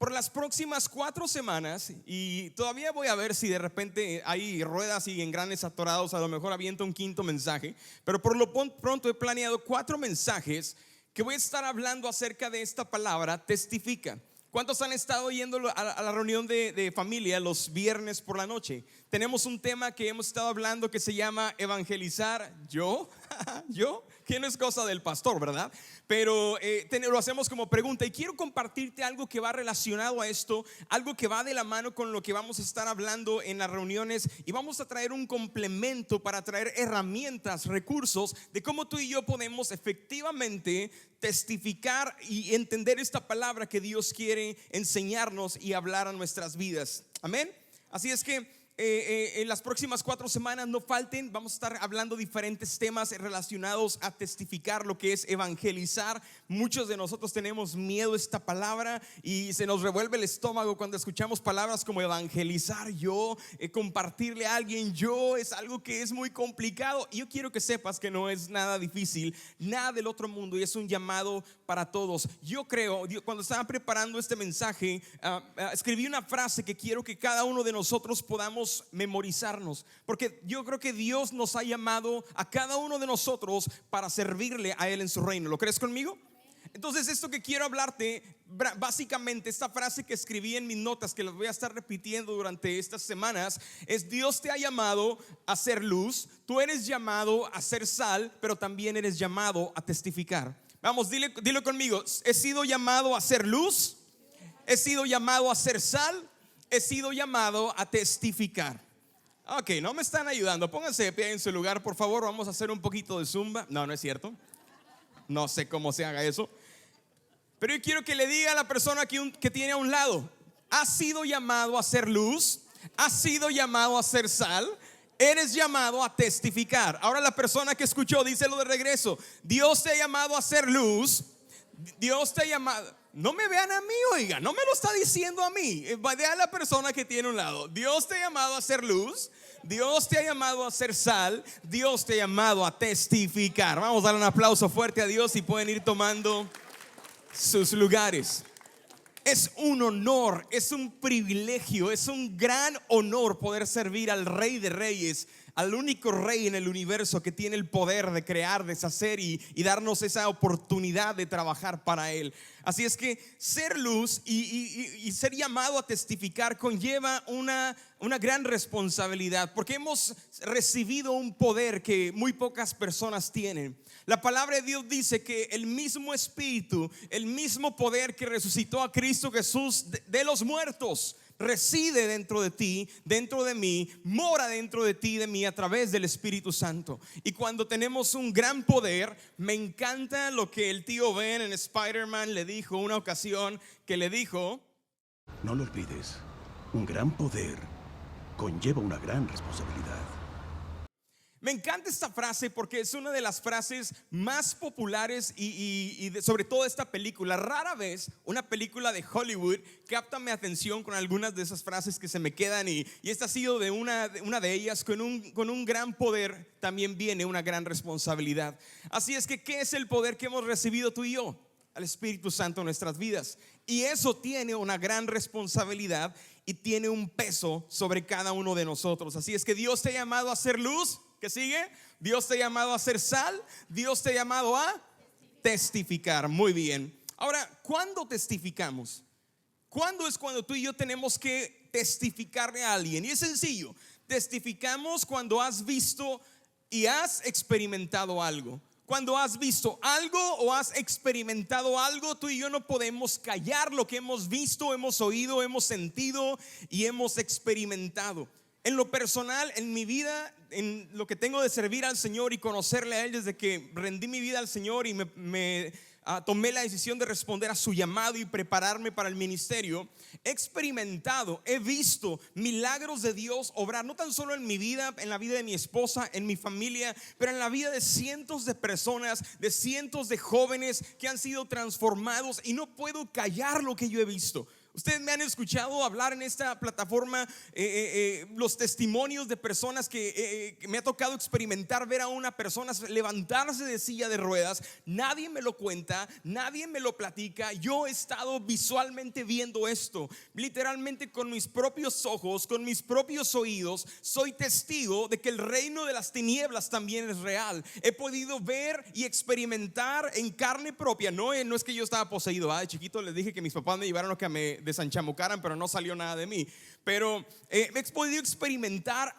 por las próximas 4 semanas, y todavía voy a ver si de repente hay ruedas y engranes atorados, a lo mejor aviento un quinto mensaje, pero por lo pronto he planeado 4 mensajes que voy a estar hablando acerca de esta palabra, testifica. ¿Cuántos han estado yendo a la reunión de familia los viernes por la noche? Tenemos un tema que hemos estado hablando que se llama evangelizar. ¿Yo? Que no es cosa del pastor, ¿verdad? Pero lo hacemos como pregunta, y quiero compartirte algo que va relacionado a esto, algo que va de la mano con lo que vamos a estar hablando en las reuniones, y vamos a traer un complemento para traer herramientas, recursos de cómo tú y yo podemos efectivamente testificar y entender esta palabra que Dios quiere enseñarnos y hablar a nuestras vidas. Amén. Así es que en las próximas 4 semanas no falten, vamos a estar hablando diferentes temas relacionados a testificar, lo que es evangelizar. Muchos de nosotros tenemos miedo a esta palabra y se nos revuelve el estómago cuando escuchamos palabras como evangelizar, compartirle a alguien, es algo que es muy complicado. Y yo quiero que sepas que no es nada difícil, nada del otro mundo, y es un llamado para todos. Yo creo, cuando estaba preparando este mensaje, escribí una frase que quiero que cada uno de nosotros podamos memorizarnos, porque yo creo que Dios nos ha llamado a cada uno de nosotros para servirle a Él en su reino. ¿Lo crees conmigo? Entonces, esto que quiero hablarte, básicamente esta frase que escribí en mis notas, que las voy a estar repitiendo durante estas semanas, es: Dios te ha llamado a ser luz, tú eres llamado a ser sal, pero también eres llamado a testificar. Vamos, dilo conmigo: he sido llamado a ser luz, he sido llamado a ser sal, he sido llamado a testificar. Ok, no me están ayudando. Pónganse de pie en su lugar, por favor. Vamos a hacer un poquito de zumba. No es cierto. No sé cómo se haga eso. Pero yo quiero que le diga a la persona que tiene a un lado: has sido llamado a ser luz, has sido llamado a ser sal, eres llamado a testificar. Ahora la persona que escuchó, díselo de regreso: Dios te ha llamado a ser luz, Dios te ha llamado. No me vean a mí, oiga, no me lo está diciendo a mí. Vaya a la persona que tiene a un lado: Dios te ha llamado a ser luz, Dios te ha llamado a ser sal, Dios te ha llamado a testificar. Vamos a darle un aplauso fuerte a Dios y pueden ir tomando sus lugares. Es un honor, es un privilegio, es un gran honor poder servir al Rey de Reyes, al único rey en el universo que tiene el poder de crear, deshacer y darnos esa oportunidad de trabajar para Él. Así es que ser luz y ser llamado a testificar conlleva una gran responsabilidad, porque hemos recibido un poder que muy pocas personas tienen. La palabra de Dios dice que el mismo Espíritu, el mismo poder que resucitó a Cristo Jesús de los muertos, reside dentro de ti, dentro de mí, mora dentro de ti y de mí a través del Espíritu Santo. Y cuando tenemos un gran poder, me encanta lo que el tío Ben en Spider-Man le dijo una ocasión, que le dijo: no lo olvides, un gran poder conlleva una gran responsabilidad. Me encanta esta frase porque es una de las frases más populares y sobre todo esta película. Rara vez una película de Hollywood capta mi atención con algunas de esas frases que se me quedan, y esta ha sido de una de ellas. Con un gran poder también viene una gran responsabilidad. Así es que, ¿qué es el poder que hemos recibido tú y yo? Al Espíritu Santo en nuestras vidas, y eso tiene una gran responsabilidad y tiene un peso sobre cada uno de nosotros. Así es que Dios te ha llamado a ser luz. ¿Qué sigue? Dios te ha llamado a ser sal, Dios te ha llamado a testificar. Muy bien. Ahora, ¿cuándo testificamos? ¿Cuándo es cuando tú y yo tenemos que testificarle a alguien? Y es sencillo: testificamos cuando has visto y has experimentado algo. Cuando has visto algo o has experimentado algo, tú y yo no podemos callar lo que hemos visto, hemos oído, hemos sentido y hemos experimentado. En lo personal, en mi vida, en lo que tengo de servir al Señor y conocerle a Él desde que rendí mi vida al Señor y tomé la decisión de responder a su llamado y prepararme para el ministerio, he experimentado, he visto milagros de Dios obrar, no tan solo en mi vida, en la vida de mi esposa, en mi familia, pero en la vida de cientos de personas, de cientos de jóvenes que han sido transformados, y no puedo callar lo que yo he visto. Ustedes me han escuchado hablar en esta plataforma los testimonios de personas que me ha tocado experimentar, ver a una persona levantarse de silla de ruedas. Nadie me lo cuenta, nadie me lo platica. Yo he estado visualmente viendo esto, literalmente con mis propios ojos, con mis propios oídos. Soy testigo de que el reino de las tinieblas también es real. He podido ver y experimentar en carne propia. No es que yo estaba poseído. De chiquito les dije que mis papás me llevaron a que me desanchamucaran, pero no salió nada de mí. Pero he podido experimentar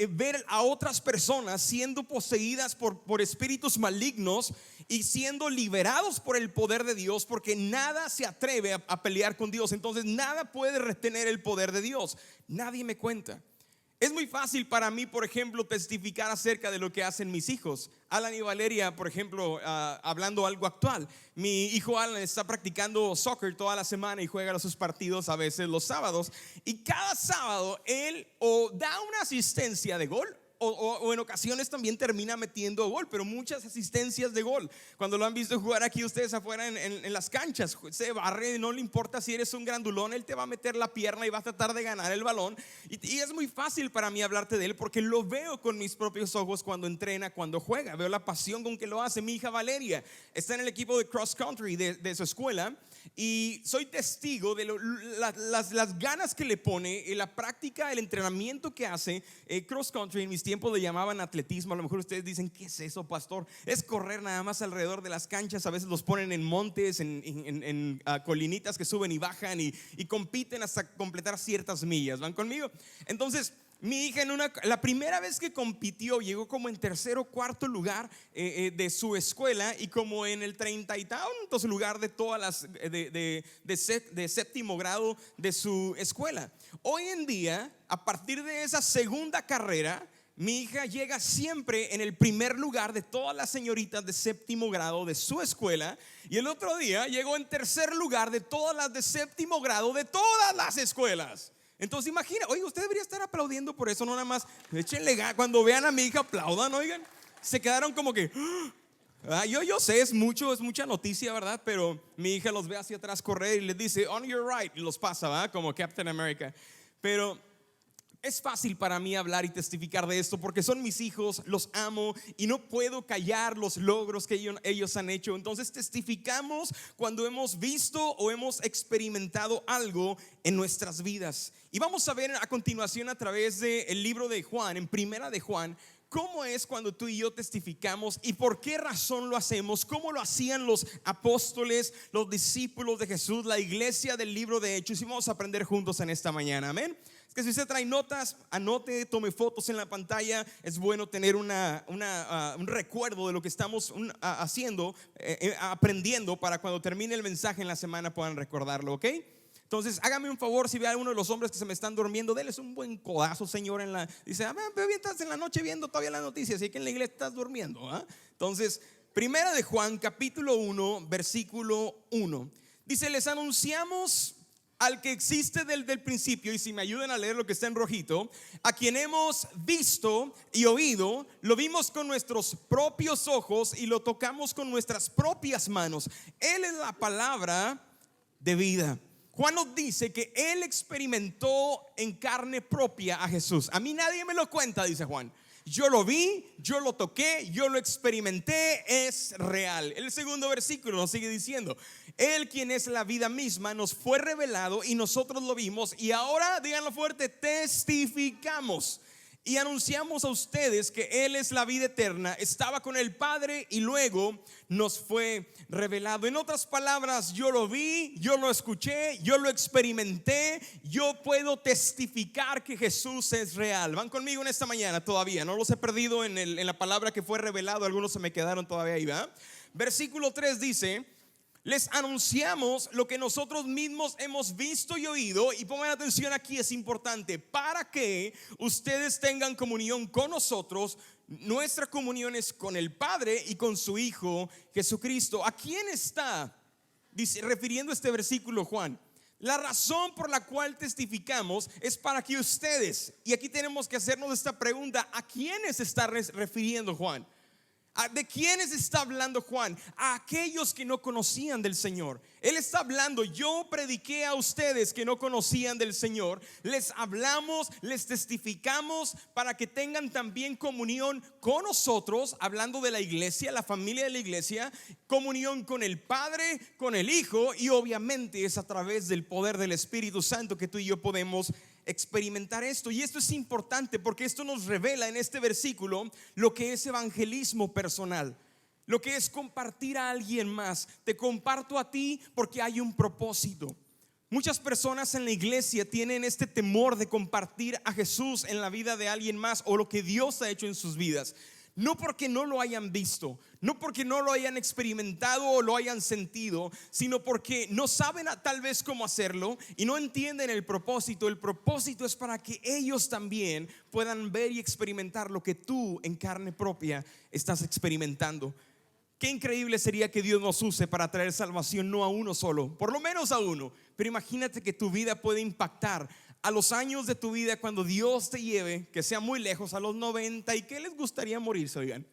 ver a otras personas siendo poseídas por espíritus malignos y siendo liberados por el poder de Dios, porque nada se atreve a pelear con Dios. Entonces nada puede retener el poder de Dios. Nadie me cuenta. Es muy fácil para mí, por ejemplo, testificar acerca de lo que hacen mis hijos. Alan y Valeria, por ejemplo, hablando algo actual. Mi hijo Alan está practicando soccer toda la semana y juega sus partidos a veces los sábados. Y cada sábado él o da una asistencia de gol o en ocasiones también termina metiendo gol, pero muchas asistencias de gol. Cuando lo han visto jugar aquí ustedes afuera en las canchas, se barre, no le importa si eres un grandulón, él te va a meter la pierna y va a tratar de ganar el balón. Y es muy fácil para mí hablarte de él porque lo veo con mis propios ojos cuando entrena, cuando juega. Veo la pasión con que lo hace. Mi hija Valeria está en el equipo de cross country de su escuela y soy testigo de las ganas que le pone, la práctica, el entrenamiento que hace. Cross country en mis tiempos le llamaban atletismo. A lo mejor ustedes dicen, ¿qué es eso, pastor? Es correr nada más alrededor de las canchas. A veces los ponen en montes, en colinitas que suben y bajan y compiten hasta completar ciertas millas. ¿Van conmigo? Entonces mi hija la primera vez que compitió llegó como en tercer o cuarto lugar de su escuela y como en el 30 y tantos lugar de todas las de séptimo grado de su escuela. Hoy en día, a partir de esa segunda carrera, mi hija llega siempre en el primer lugar de todas las señoritas de séptimo grado de su escuela. Y el otro día llegó en tercer lugar de todas las de séptimo grado de todas las escuelas. Entonces imagina, oiga, usted debería estar aplaudiendo por eso, no nada más échenle ganas. Cuando vean a mi hija aplaudan, oigan. Se quedaron como que yo sé, es mucha noticia, ¿verdad? Pero mi hija los ve hacia atrás correr y les dice on your right y los pasa, ¿verdad? Como Captain America. Pero es fácil para mí hablar y testificar de esto porque son mis hijos, los amo y no puedo callar los logros que ellos han hecho. Entonces testificamos cuando hemos visto o hemos experimentado algo en nuestras vidas. Y vamos a ver a continuación a través del libro de Juan, en primera de Juan, cómo es cuando tú y yo testificamos y por qué razón lo hacemos, cómo lo hacían los apóstoles, los discípulos de Jesús, la iglesia del libro de Hechos. Y vamos a aprender juntos en esta mañana, amén. Es que si usted trae notas, anote, tome fotos en la pantalla. Es bueno tener un recuerdo de lo que estamos haciendo, aprendiendo, para cuando termine el mensaje en la semana puedan recordarlo, ¿ok? Entonces hágame un favor, si ve a uno de los hombres que se me están durmiendo, déles un buen codazo, señor, dice, pero bien, estás en la noche viendo todavía las noticias, así que en la iglesia estás durmiendo, ¿eh? Entonces, primera de Juan, capítulo 1, versículo 1, dice, les anunciamos al que existe desde el principio, y si me ayudan a leer lo que está en rojito, a quien hemos visto y oído, lo vimos con nuestros propios ojos y lo tocamos con nuestras propias manos. Él es la palabra de vida. Juan nos dice que él experimentó en carne propia a Jesús. A mí nadie me lo cuenta, dice Juan. Yo lo vi, yo lo toqué, yo lo experimenté, es real. El segundo versículo nos sigue diciendo, Él, quien es la vida misma, nos fue revelado y nosotros lo vimos. Y ahora, díganlo fuerte, testificamos y anunciamos a ustedes que Él es la vida eterna, estaba con el Padre y luego nos fue revelado. En otras palabras, yo lo vi, yo lo escuché, yo lo experimenté, yo puedo testificar que Jesús es real. ¿Van conmigo en esta mañana todavía? No los he perdido en la palabra que fue revelado, algunos se me quedaron todavía ahí, ¿verdad? Versículo 3 dice, les anunciamos lo que nosotros mismos hemos visto y oído. Y pongan atención aquí, es importante, para que ustedes tengan comunión con nosotros. Nuestra comunión es con el Padre y con su Hijo Jesucristo. ¿A quién está refiriendo este versículo Juan? La razón por la cual testificamos es para que ustedes, y aquí tenemos que hacernos esta pregunta, ¿a quiénes está refiriendo Juan? ¿De quiénes está hablando Juan? A aquellos que no conocían del Señor. Él está hablando, yo prediqué a ustedes que no conocían del Señor, les hablamos, les testificamos para que tengan también comunión con nosotros, hablando de la iglesia, la familia de la iglesia, comunión con el Padre, con el Hijo, y obviamente es a través del poder del Espíritu Santo que tú y yo podemos experimentar esto. Y esto es importante porque esto nos revela en este versículo lo que es evangelismo personal, lo que es compartir a alguien más. Te comparto a ti porque hay un propósito. Muchas personas en la iglesia tienen este temor de compartir a Jesús en la vida de alguien más o lo que Dios ha hecho en sus vidas. No porque no lo hayan visto, no porque no lo hayan experimentado o lo hayan sentido, sino porque no saben tal vez cómo hacerlo y no entienden el propósito. El propósito es para que ellos también puedan ver y experimentar lo que tú en carne propia estás experimentando. Qué increíble sería que Dios nos use para traer salvación, no a uno solo, por lo menos a uno. Pero imagínate que tu vida puede impactar a los años de tu vida cuando Dios te lleve, que sea muy lejos, a los 90. ¿Y qué les gustaría morirse, oigan?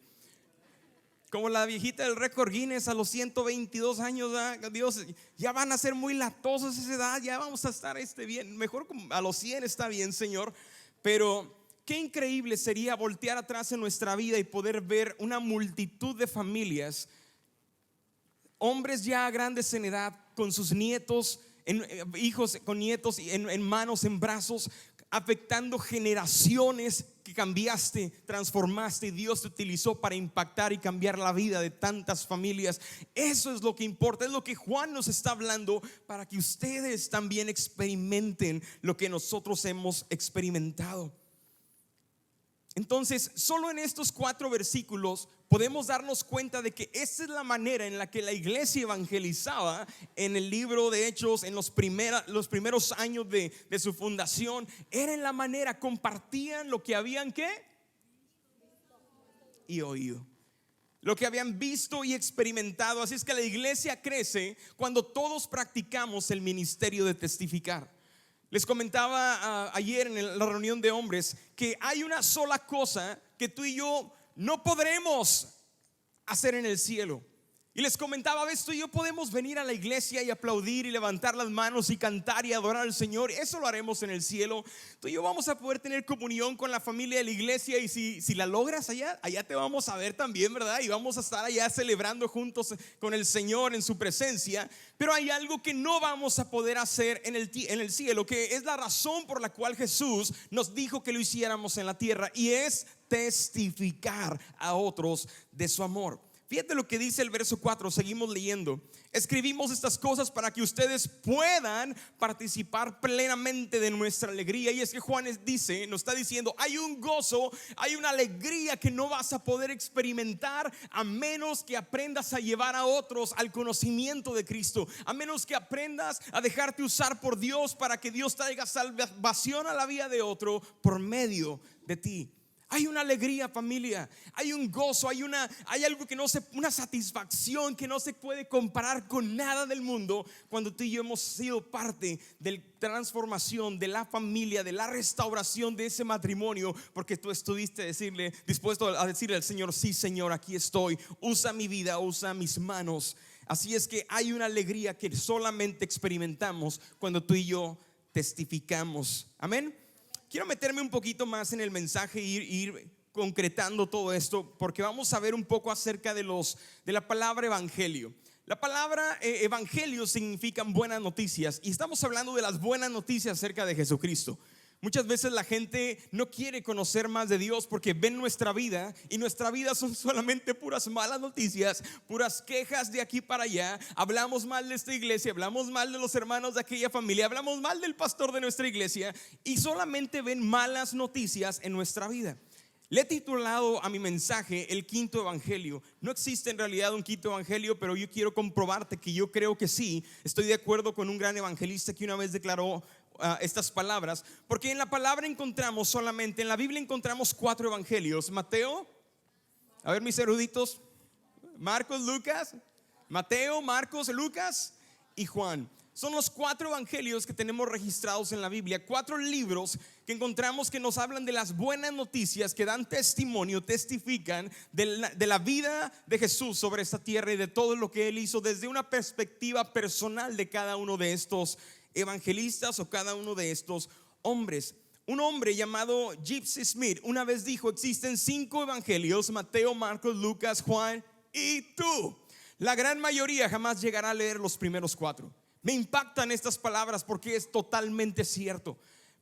Como la viejita del récord Guinness a los 122 años, Dios, ya van a ser muy latosos a esa edad, ya vamos a estar bien, mejor a los 100 está bien, Señor. Pero qué increíble sería voltear atrás en nuestra vida y poder ver una multitud de familias, hombres ya grandes en edad, con sus nietos, hijos con nietos en manos, en brazos, afectando generaciones que cambiaste, transformaste y Dios te utilizó para impactar y cambiar la vida de tantas familias. Eso es lo que importa, es lo que Juan nos está hablando, para que ustedes también experimenten lo que nosotros hemos experimentado. Entonces, solo en estos 4 versículos podemos darnos cuenta de que esa es la manera en la que la iglesia evangelizaba en el libro de Hechos, en los primeros años de su fundación. Era en la manera, compartían lo que habían ¿qué? Y oído, lo que habían visto y experimentado. Así es que la iglesia crece cuando todos practicamos el ministerio de testificar. Les comentaba ayer en la reunión de hombres que hay una sola cosa que tú y yo no podremos hacer en el cielo. Y les comentaba, ves, tú y yo podemos venir a la iglesia y aplaudir y levantar las manos y cantar y adorar al Señor. Eso lo haremos en el cielo. Tú y yo vamos a poder tener comunión con la familia de la iglesia. Y si la logras allá te vamos a ver también, ¿verdad? Y vamos a estar allá celebrando juntos con el Señor en su presencia. Pero hay algo que no vamos a poder hacer en el cielo, que es la razón por la cual Jesús nos dijo que lo hiciéramos en la tierra, y es testificar a otros de su amor. Fíjate lo que dice el verso 4, seguimos leyendo. Escribimos estas cosas para que ustedes puedan participar plenamente de nuestra alegría. Y es que Juan nos está diciendo, hay un gozo, hay una alegría que no vas a poder experimentar a menos que aprendas a llevar a otros al conocimiento de Cristo, a menos que aprendas a dejarte usar por Dios para que Dios traiga salvación a la vida de otro por medio de ti. Hay una alegría, familia, hay un gozo, hay algo que una satisfacción que no se puede comparar con nada del mundo cuando tú y yo hemos sido parte de la transformación de la familia, de la restauración de ese matrimonio, porque tú estuviste dispuesto a decirle al Señor, sí, Señor, aquí estoy, usa mi vida, usa mis manos. Así es que hay una alegría que solamente experimentamos cuando tú y yo testificamos. Amén. Quiero meterme un poquito más en el mensaje e ir concretando todo esto, porque vamos a ver un poco acerca de la palabra evangelio. La palabra evangelio significa buenas noticias, y estamos hablando de las buenas noticias acerca de Jesucristo. Muchas veces la gente no quiere conocer más de Dios porque ven nuestra vida, y nuestra vida son solamente puras malas noticias, puras quejas de aquí para allá. Hablamos mal de esta iglesia, hablamos mal de los hermanos de aquella familia, hablamos mal del pastor de nuestra iglesia, y solamente ven malas noticias en nuestra vida. Le he titulado a mi mensaje el quinto evangelio. No existe en realidad un quinto evangelio, pero yo quiero comprobarte que yo creo que sí. Estoy de acuerdo con un gran evangelista que una vez declaró estas palabras, porque en la palabra encontramos solamente, en la Biblia encontramos 4 evangelios: Mateo, a ver mis eruditos, Marcos, Lucas, Mateo, Marcos, Lucas y Juan. Son los 4 evangelios que tenemos registrados en la Biblia, 4 libros que encontramos que nos hablan de las buenas noticias, que dan testimonio, testifican de la vida de Jesús sobre esta tierra y de todo lo que Él hizo desde una perspectiva personal de cada uno de estos evangelistas o cada uno de estos hombres. Un hombre llamado Gypsy Smith una vez dijo: existen 5 evangelios, Mateo, Marcos, Lucas, Juan y tú. La gran mayoría jamás llegará a leer los primeros 4. Me impactan estas palabras porque es totalmente cierto.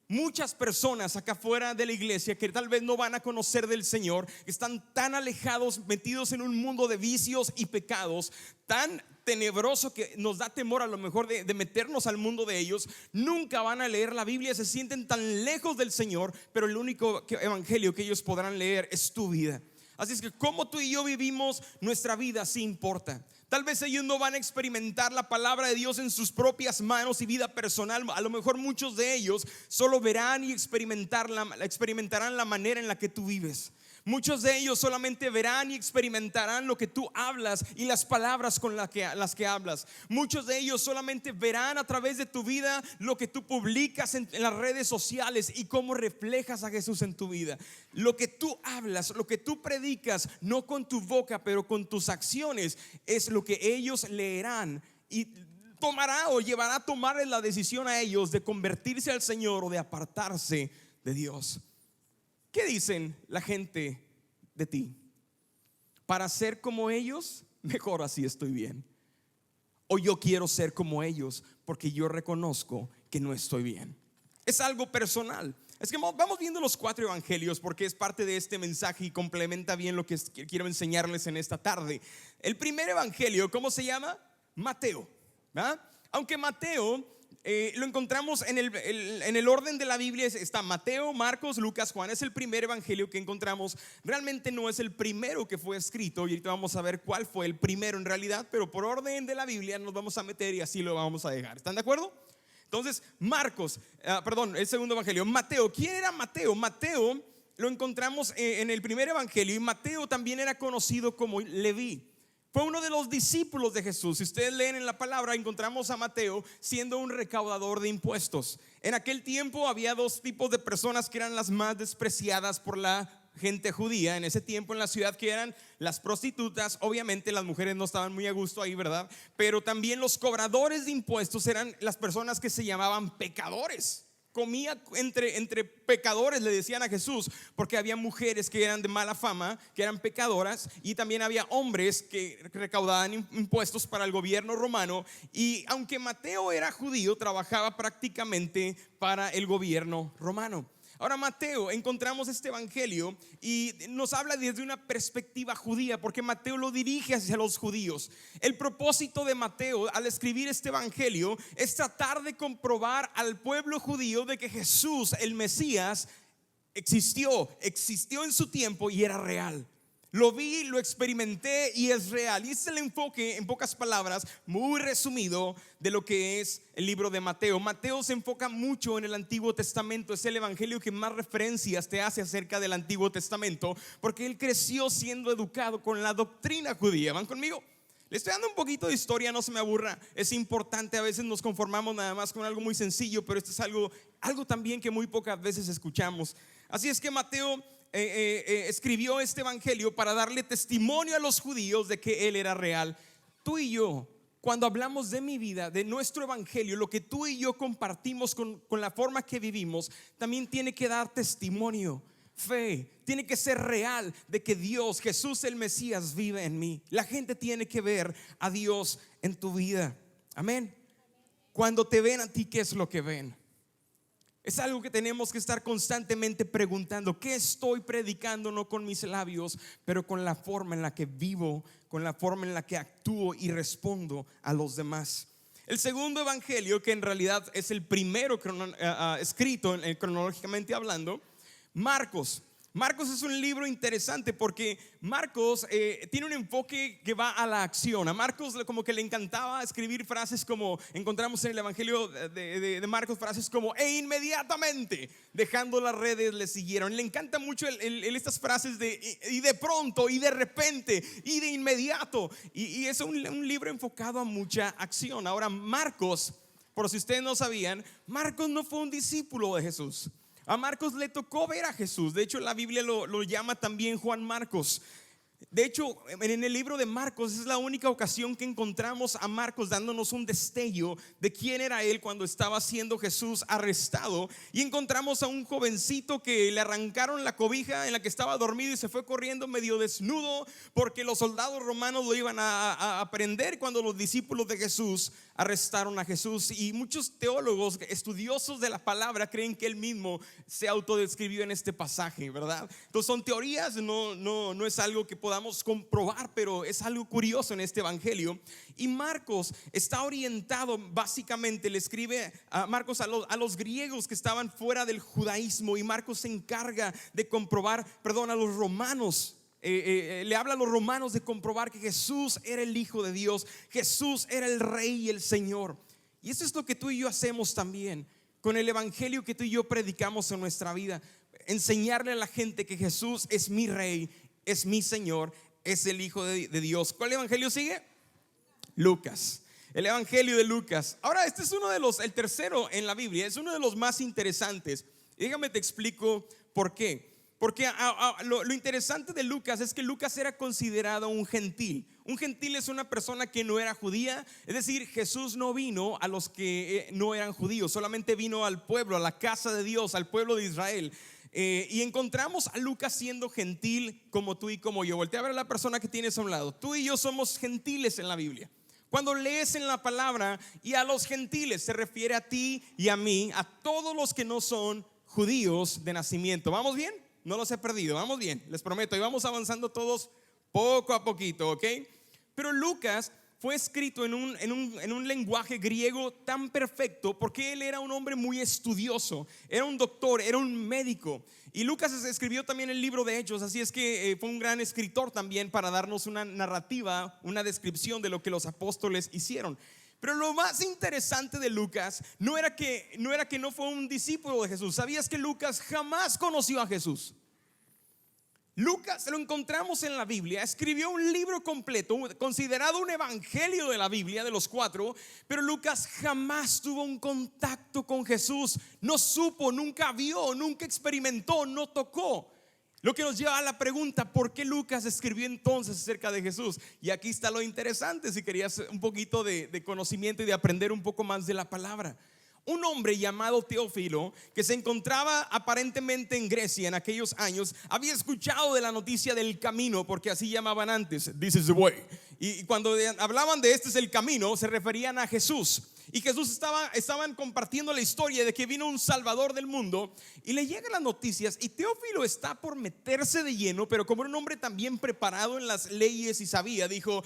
Muchas personas acá fuera de la iglesia que tal vez no van a conocer del Señor, están tan alejados, metidos en un mundo de vicios y pecados tan tenebroso que nos da temor a lo mejor de meternos al mundo de ellos. Nunca van a leer la Biblia, se sienten tan lejos del Señor, pero el único evangelio que ellos podrán leer es tu vida. Así es que como tú y yo vivimos nuestra vida sí importa. Tal vez ellos no van a experimentar la palabra de Dios en sus propias manos y vida personal. A lo mejor muchos de ellos solo verán y experimentarán la manera en la que tú vives. Muchos de ellos solamente verán y experimentarán lo que tú hablas y las palabras con las que hablas. Muchos de ellos solamente verán a través de tu vida lo que tú publicas en las redes sociales y cómo reflejas a Jesús en tu vida. Lo que tú hablas, lo que tú predicas, no con tu boca, pero con tus acciones, es lo que ellos leerán y tomará o llevará a tomar la decisión a ellos de convertirse al Señor o de apartarse de Dios. ¿Qué dicen la gente de ti? Para ser como ellos, mejor así estoy bien. O yo quiero ser como ellos porque yo reconozco que no estoy bien. Es algo personal. Es que vamos viendo los 4 evangelios porque es parte de este mensaje y complementa bien lo que quiero enseñarles en esta tarde. El primer evangelio, ¿cómo se llama? Mateo, ¿verdad? Aunque Mateo lo encontramos en el orden de la Biblia. Está Mateo, Marcos, Lucas, Juan. Es el primer evangelio que encontramos. Realmente no es el primero que fue escrito, y ahorita vamos a ver cuál fue el primero en realidad, pero por orden de la Biblia nos vamos a meter y así lo vamos a dejar. ¿Están de acuerdo? Entonces el segundo evangelio, Mateo. ¿Quién era Mateo? Mateo lo encontramos en el primer evangelio, y Mateo también era conocido como Leví. Fue uno de los discípulos de Jesús. Si ustedes leen en la palabra, encontramos a Mateo siendo un recaudador de impuestos. En aquel tiempo había 2 tipos de personas que eran las más despreciadas por la gente judía en ese tiempo en la ciudad, que eran las prostitutas. Obviamente las mujeres no estaban muy a gusto ahí, ¿verdad? Pero también los cobradores de impuestos eran las personas que se llamaban pecadores. Comía entre pecadores, le decían a Jesús, porque había mujeres que eran de mala fama, que eran pecadoras, y también había hombres que recaudaban impuestos para el gobierno romano. Y aunque Mateo era judío, trabajaba prácticamente para el gobierno romano. Ahora Mateo, encontramos este evangelio y nos habla desde una perspectiva judía, porque Mateo lo dirige hacia los judíos. El propósito de Mateo al escribir este evangelio es tratar de comprobar al pueblo judío de que Jesús, el Mesías, existió en su tiempo y era real. Lo vi, lo experimenté y es real. Y ese es el enfoque, en pocas palabras, muy resumido, de lo que es el libro de Mateo. Mateo se enfoca mucho en el Antiguo Testamento. Es el evangelio que más referencias te hace acerca del Antiguo Testamento, porque él creció siendo educado con la doctrina judía. ¿Van conmigo? Le estoy dando un poquito de historia, no se me aburra. Es importante, a veces nos conformamos nada más con algo muy sencillo, pero esto es algo también que muy pocas veces escuchamos. Así es que Mateo escribió este evangelio para darle testimonio a los judíos de que él era real. Tú y yo, cuando hablamos de mi vida, de nuestro evangelio, lo que tú y yo compartimos con la forma que vivimos, también tiene que dar testimonio. Fe, tiene que ser real de que Dios, Jesús el Mesías, vive en mí. La gente tiene que ver a Dios en tu vida. Amén. Cuando te ven a ti, ¿qué es lo que ven? Es algo que tenemos que estar constantemente preguntando. ¿Qué estoy predicando? No con mis labios, pero con la forma en la que vivo, con la forma en la que actúo y respondo a los demás. El segundo evangelio, que en realidad es el primero escrito cronológicamente hablando, Marcos. Marcos es un libro interesante porque Marcos tiene un enfoque que va a la acción. A Marcos como que le encantaba escribir frases como encontramos en el evangelio de Marcos, frases como e inmediatamente, dejando las redes le siguieron. Le encanta mucho estas frases de y de pronto, y de repente, y de inmediato. Y es un libro enfocado a mucha acción. Ahora Marcos por si ustedes no sabían, Marcos no fue un discípulo de Jesús. A Marcos le tocó ver a Jesús. De hecho, la Biblia lo llama también Juan Marcos. De hecho, en el libro de Marcos es la única ocasión que encontramos a Marcos dándonos un destello de quién era él cuando estaba siendo Jesús arrestado. Y encontramos a un jovencito que le arrancaron la cobija en la que estaba dormido y se fue corriendo medio desnudo porque los soldados romanos lo iban a prender cuando los discípulos de Jesús arrestaron a Jesús. Y muchos teólogos estudiosos de la palabra creen que él mismo se autodescribió en este pasaje, ¿verdad? Entonces son teorías, no es algo que podamos comprobar, pero es algo curioso en este evangelio. Y Marcos está orientado, básicamente le escribe a Marcos a los griegos que estaban fuera del judaísmo, y Marcos se encarga de comprobar, a los romanos. Le habla a los romanos de comprobar que Jesús era el Hijo de Dios, Jesús era el Rey y el Señor. Y eso es lo que tú y yo hacemos también con el evangelio que tú y yo predicamos en nuestra vida: enseñarle a la gente que Jesús es mi Rey, es mi Señor, es el Hijo de Dios. ¿Cuál evangelio sigue? Lucas. El evangelio de Lucas. Ahora, este es el tercero en la Biblia, es uno de los más interesantes. Y déjame te explico por qué. Porque lo interesante de Lucas es que Lucas era considerado un gentil. Un gentil es una persona que no era judía. Es decir, Jesús no vino a los que no eran judíos, solamente vino al pueblo, a la casa de Dios, al pueblo de Israel. Y encontramos a Lucas siendo gentil como tú y como yo. Voltea a ver a la persona que tienes a un lado. Tú y yo somos gentiles en la Biblia. Cuando lees en la palabra, y a los gentiles se refiere a ti y a mí, a todos los que no son judíos de nacimiento. ¿Vamos bien? No los he perdido, vamos bien, les prometo. Y vamos avanzando todos poco a poquito, ¿ok? Pero Lucas fue escrito en un lenguaje griego tan perfecto porque él era un hombre muy estudioso, era un doctor, era un médico. Y Lucas escribió también el libro de Hechos, así es que fue un gran escritor también para darnos una narrativa, una descripción de lo que los apóstoles hicieron. Pero lo más interesante de Lucas no era que no fue un discípulo de Jesús. ¿Sabías que Lucas jamás conoció a Jesús? Lucas, lo encontramos en la Biblia, escribió un libro completo, considerado un evangelio de la Biblia, de los 4, pero Lucas jamás tuvo un contacto con Jesús. No supo, nunca vio, nunca experimentó, no tocó. Lo que nos lleva a la pregunta: ¿por qué Lucas escribió entonces acerca de Jesús? Y aquí está lo interesante, si querías un poquito de conocimiento y de aprender un poco más de la palabra. Un hombre llamado Teófilo, que se encontraba aparentemente en Grecia en aquellos años, había escuchado de la noticia del camino, porque así llamaban antes, this is the way. Y cuando hablaban de este es el camino, se referían a Jesús. Y Jesús estaban compartiendo la historia de que vino un Salvador del mundo. Y le llegan las noticias, y Teófilo está por meterse de lleno, pero como era un hombre también preparado en las leyes y sabía, dijo: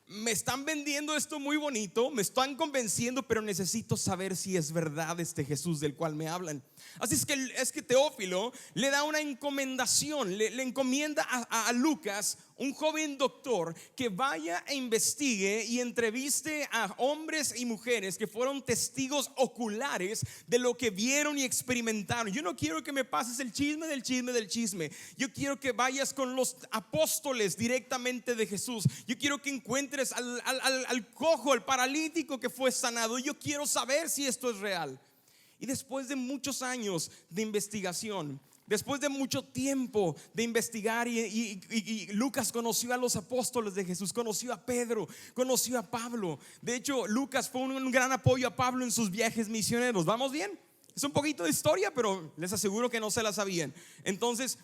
me están vendiendo esto muy bonito, me están convenciendo, pero necesito saber si es verdad este Jesús del cual me hablan. Así es que Teófilo le da una encomendación, le encomienda a Lucas, un joven doctor, que vaya e investigue y entreviste a hombres y mujeres que fueron testigos oculares de lo que vieron y experimentaron. Yo no quiero que me pases el chisme del chisme del chisme. Yo quiero que vayas con los apóstoles directamente de Jesús. Yo quiero que encuentres al cojo, al paralítico que fue sanado. Yo quiero saber si esto es real. Y después de muchos años de investigación, después de mucho tiempo de investigar, y Lucas conoció a los apóstoles de Jesús, conoció a Pedro, conoció a Pablo. De hecho, Lucas fue un gran apoyo a Pablo en sus viajes misioneros. ¿Vamos bien? Es un poquito de historia, pero les aseguro que no se la sabían. Entonces,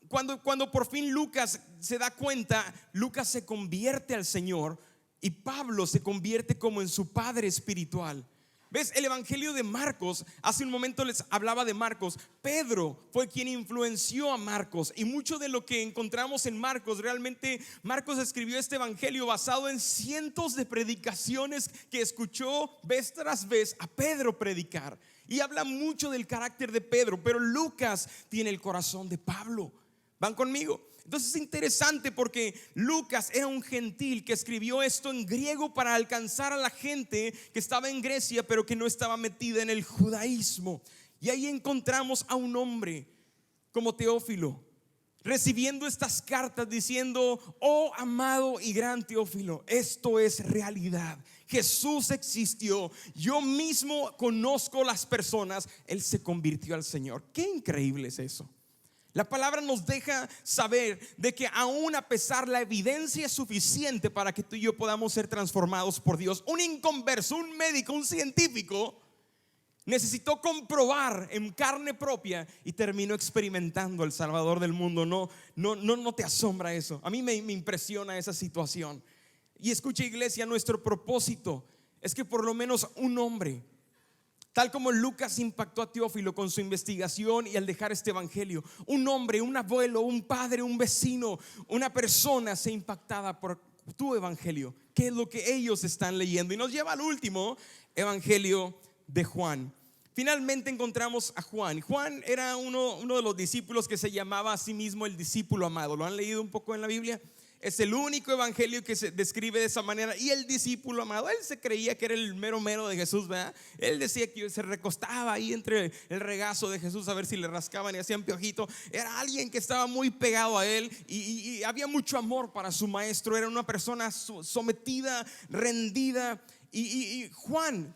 cuando por fin Lucas se da cuenta, Lucas se convierte al Señor, y Pablo se convierte como en su padre espiritual. ¿Ves? El evangelio de Marcos, hace un momento les hablaba de Marcos. Pedro fue quien influenció a Marcos, y mucho de lo que encontramos en Marcos, realmente Marcos escribió este evangelio basado en cientos de predicaciones que escuchó vez tras vez a Pedro predicar, y habla mucho del carácter de Pedro. Pero Lucas tiene el corazón de Pablo. ¿Van conmigo? Entonces es interesante porque Lucas era un gentil que escribió esto en griego para alcanzar a la gente que estaba en Grecia, pero que no estaba metida en el judaísmo. Y ahí encontramos a un hombre como Teófilo recibiendo estas cartas diciendo: oh amado y gran Teófilo, esto es realidad. Jesús existió, yo mismo conozco las personas, Él se convirtió al Señor. Qué increíble es eso. La palabra nos deja saber de que aún a pesar la evidencia es suficiente para que tú y yo podamos ser transformados por Dios. Un inconverso, un médico, un científico necesitó comprobar en carne propia y terminó experimentando al Salvador del mundo. No te asombra eso. A mí me impresiona esa situación. Y escucha, iglesia, nuestro propósito es que por lo menos un hombre, tal como Lucas impactó a Teófilo con su investigación y al dejar este evangelio, un hombre, un abuelo, un padre, un vecino, una persona sea impactada por tu evangelio. ¿Qué es lo que ellos están leyendo? Y nos lleva al último evangelio de Juan. Finalmente encontramos a Juan. Juan era uno de los discípulos que se llamaba a sí mismo el discípulo amado. ¿Lo han leído un poco en la Biblia? Es el único evangelio que se describe de esa manera. Y el discípulo amado, él se creía que era el mero mero de Jesús, ¿verdad? Él decía que se recostaba ahí entre el regazo de Jesús a ver si le rascaban y hacían piojito. Era alguien que estaba muy pegado a él y había mucho amor para su maestro. Era una persona sometida, rendida. Y Juan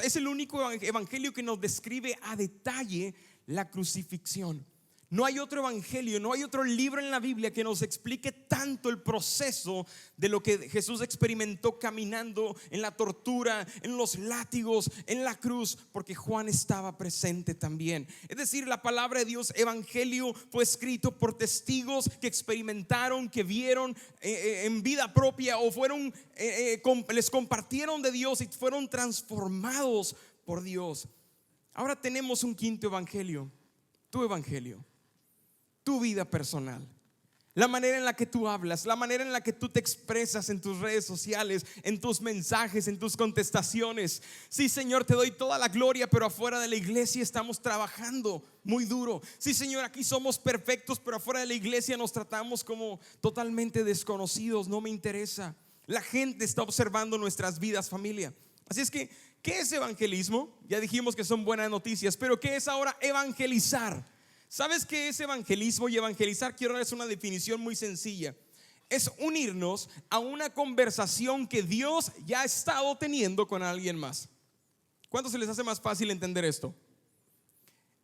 es el único evangelio que nos describe a detalle la crucifixión. No hay otro evangelio, no hay otro libro en la Biblia que nos explique tanto el proceso de lo que Jesús experimentó caminando en la tortura, en los látigos, en la cruz, porque Juan estaba presente también. Es decir, la palabra de Dios, evangelio, fue escrito por testigos que experimentaron, que vieron en vida propia o les compartieron de Dios y fueron transformados por Dios. Ahora tenemos un quinto evangelio, tu evangelio. Tu vida personal, la manera en la que tú hablas, la manera en la que tú te expresas en tus redes sociales, en tus mensajes, en tus contestaciones. Sí, Señor, te doy toda la gloria, pero afuera de la iglesia estamos trabajando muy duro. Sí, Señor, aquí somos perfectos, pero afuera de la iglesia nos tratamos como totalmente desconocidos. No me interesa. La gente está observando nuestras vidas, familia. Así es que, ¿qué es evangelismo? Ya dijimos que son buenas noticias, pero ¿qué es ahora evangelizar? ¿Sabes qué es evangelismo y evangelizar? Quiero darles una definición muy sencilla. Es unirnos a una conversación que Dios ya ha estado teniendo con alguien más. ¿Cuánto se les hace más fácil entender esto?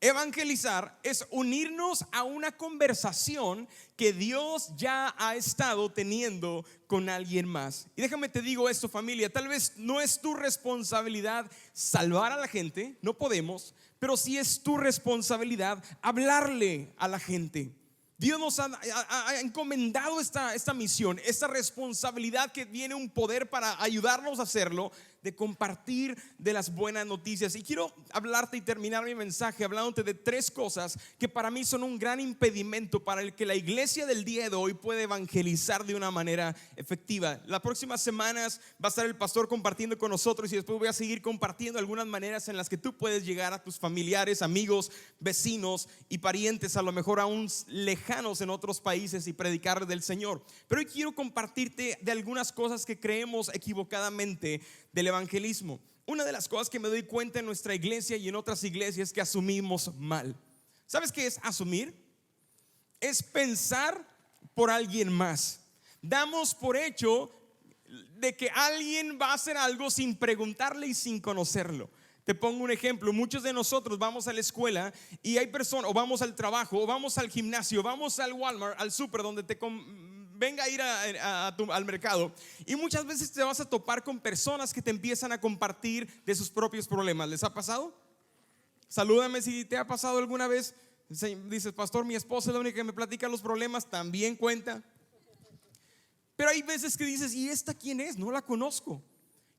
Evangelizar es unirnos a una conversación que Dios ya ha estado teniendo con alguien más. Y déjame te digo esto, familia, tal vez no es tu responsabilidad salvar a la gente, no podemos, pero sí es tu responsabilidad hablarle a la gente. Dios nos ha encomendado esta misión, esta responsabilidad que tiene un poder para ayudarnos a hacerlo, de compartir de las buenas noticias. Y quiero hablarte y terminar mi mensaje hablándote de tres cosas que para mí son un gran impedimento para el que la iglesia del día de hoy puede evangelizar de una manera efectiva. Las próximas semanas va a estar el pastor compartiendo con nosotros y después voy a seguir compartiendo algunas maneras en las que tú puedes llegar a tus familiares, amigos, vecinos y parientes, a lo mejor aún lejanos en otros países, y predicar del Señor. Pero hoy quiero compartirte de algunas cosas que creemos equivocadamente del evangelismo. Una de las cosas que me doy cuenta en nuestra iglesia y en otras iglesias es que asumimos mal. ¿Sabes qué es asumir? Es pensar por alguien más. Damos por hecho de que alguien va a hacer algo sin preguntarle y sin conocerlo. Te pongo un ejemplo. Muchos de nosotros vamos a la escuela y hay personas, o vamos al trabajo, o vamos al gimnasio, vamos al Walmart, al súper, donde venga a ir al mercado, y muchas veces te vas a topar con personas que te empiezan a compartir de sus propios problemas. ¿Les ha pasado? Salúdame si te ha pasado alguna vez. Dices, pastor, mi esposa es la única que me platica los problemas. También cuenta. Pero hay veces que dices, ¿y esta quién es? No la conozco.